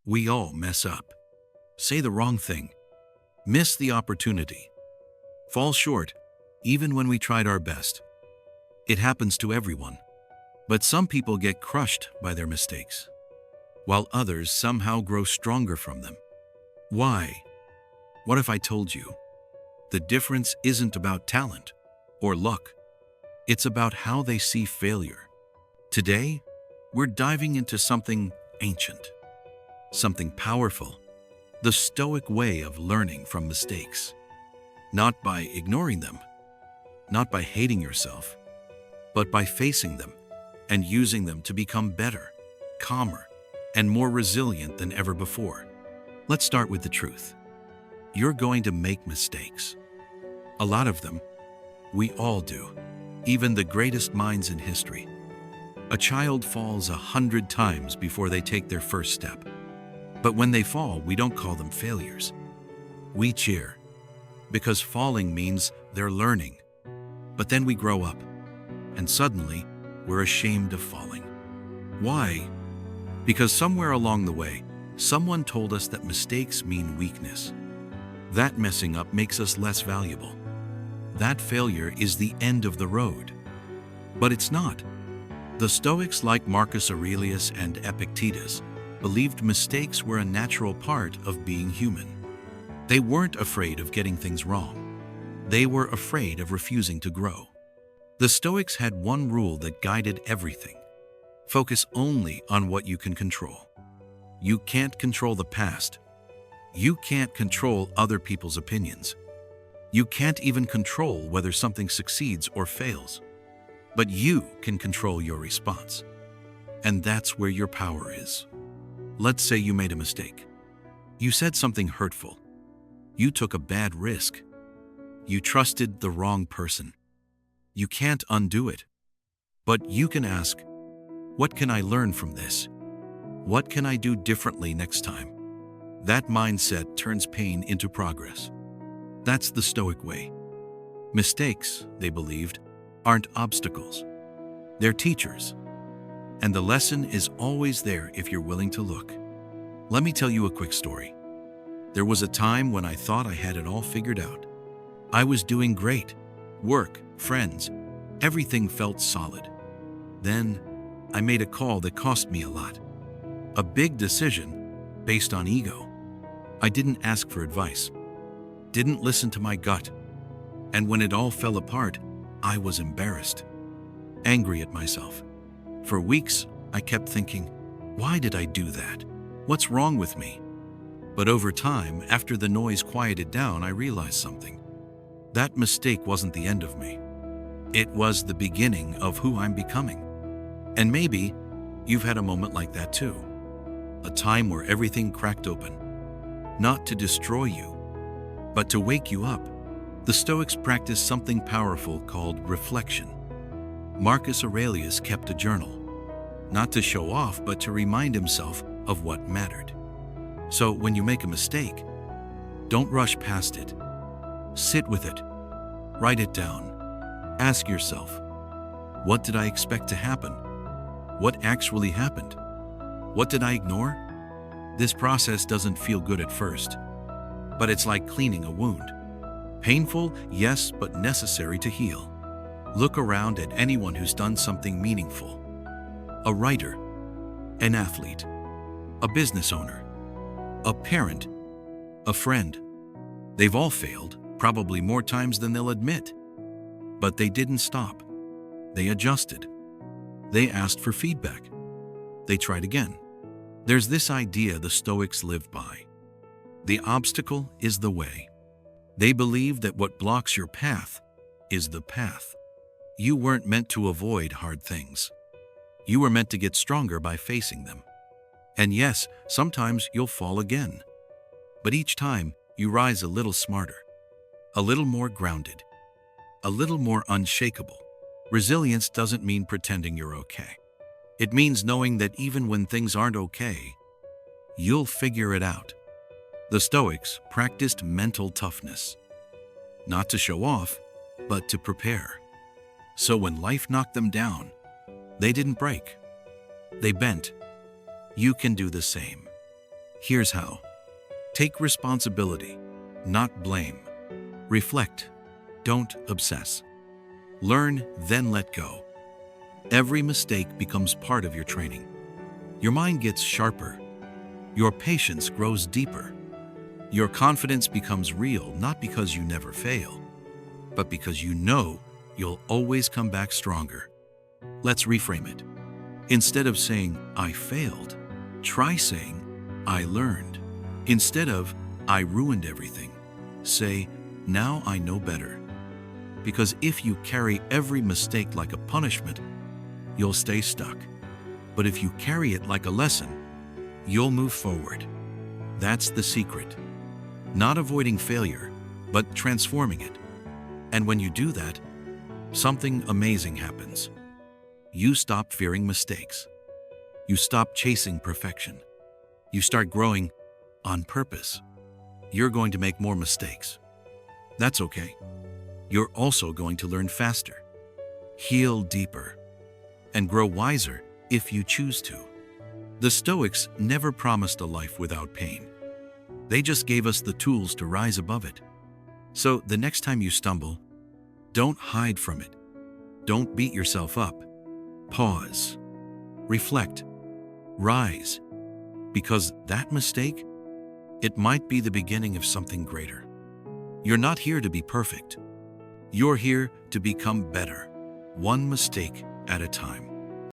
We all mess up, say the wrong thing, miss the opportunity, fall short, even when we tried our best. It happens to everyone, but some people get crushed by their mistakes, while others somehow grow stronger from them. Why? What if I told you? The difference isn't about talent or luck. It's about how they see failure. Today, we're diving into something ancient, something powerful, the Stoic way of learning from mistakes. Not by ignoring them, not by hating yourself, but by facing them and using them to become better, calmer, and more resilient than ever before. Let's start with the truth. You're going to make mistakes. A lot of them. We all do. Even the greatest minds in history. A child falls 100 times before they take their first step. But when they fall, we don't call them failures. We cheer, because falling means they're learning. But then we grow up, and suddenly we're ashamed of falling. Why? Because somewhere along the way, someone told us that mistakes mean weakness. That messing up makes us less valuable. That failure is the end of the road. But it's not. The Stoics, like Marcus Aurelius and Epictetus, believed mistakes were a natural part of being human. They weren't afraid of getting things wrong. They were afraid of refusing to grow. The Stoics had one rule that guided everything. Focus only on what you can control. You can't control the past. You can't control other people's opinions. You can't even control whether something succeeds or fails. But you can control your response. And that's where your power is. Let's say you made a mistake. You said something hurtful. You took a bad risk. You trusted the wrong person. You can't undo it. But you can ask, what can I learn from this? What can I do differently next time? That mindset turns pain into progress. That's the Stoic way. Mistakes, they believed, aren't obstacles. They're teachers. And the lesson is always there if you're willing to look. Let me tell you a quick story. There was a time when I thought I had it all figured out. I was doing great. Work, friends, everything felt solid. Then, I made a call that cost me a lot. A big decision based on ego. I didn't ask for advice. Didn't listen to my gut. And when it all fell apart, I was embarrassed. Angry at myself. For weeks, I kept thinking, why did I do that? What's wrong with me? But over time, after the noise quieted down, I realized something. That mistake wasn't the end of me. It was the beginning of who I'm becoming. And maybe you've had a moment like that too. A time where everything cracked open. Not to destroy you, but to wake you up. The Stoics practiced something powerful called reflection. Marcus Aurelius kept a journal, not to show off, but to remind himself of what mattered. So when you make a mistake, don't rush past it. Sit with it. Write it down. Ask yourself, what did I expect to happen? What actually happened? What did I ignore? This process doesn't feel good at first, but it's like cleaning a wound. Painful, yes, but necessary to heal. Look around at anyone who's done something meaningful. A writer, an athlete, a business owner, a parent, a friend. They've all failed, probably more times than they'll admit. But they didn't stop. They adjusted. They asked for feedback. They tried again. There's this idea the Stoics lived by. The obstacle is the way. They believe that what blocks your path is the path. You weren't meant to avoid hard things. You were meant to get stronger by facing them. And yes, sometimes you'll fall again. But each time, you rise a little smarter, a little more grounded, a little more unshakable. Resilience doesn't mean pretending you're okay. It means knowing that even when things aren't okay, you'll figure it out. The Stoics practiced mental toughness, not to show off, but to prepare. So when life knocked them down, they didn't break. They bent. You can do the same. Here's how. Take responsibility, not blame. Reflect, don't obsess. Learn, then let go. Every mistake becomes part of your training. Your mind gets sharper. Your patience grows deeper. Your confidence becomes real, not because you never fail, but because you know you'll always come back stronger. Let's reframe it. Instead of saying, I failed, try saying, I learned. Instead of, I ruined everything, say, now I know better. Because if you carry every mistake like a punishment, you'll stay stuck. But if you carry it like a lesson, you'll move forward. That's the secret. Not avoiding failure, but transforming it. And when you do that, something amazing happens. You stop fearing mistakes. You stop chasing perfection. You start growing on purpose. You're going to make more mistakes. That's okay. You're also going to learn faster, heal deeper, and grow wiser if you choose to. The Stoics never promised a life without pain. They just gave us the tools to rise above it. So the next time you stumble, don't hide from it. Don't beat yourself up. Pause. Reflect. Rise. Because that mistake, it might be the beginning of something greater. You're not here to be perfect. You're here to become better, one mistake at a time.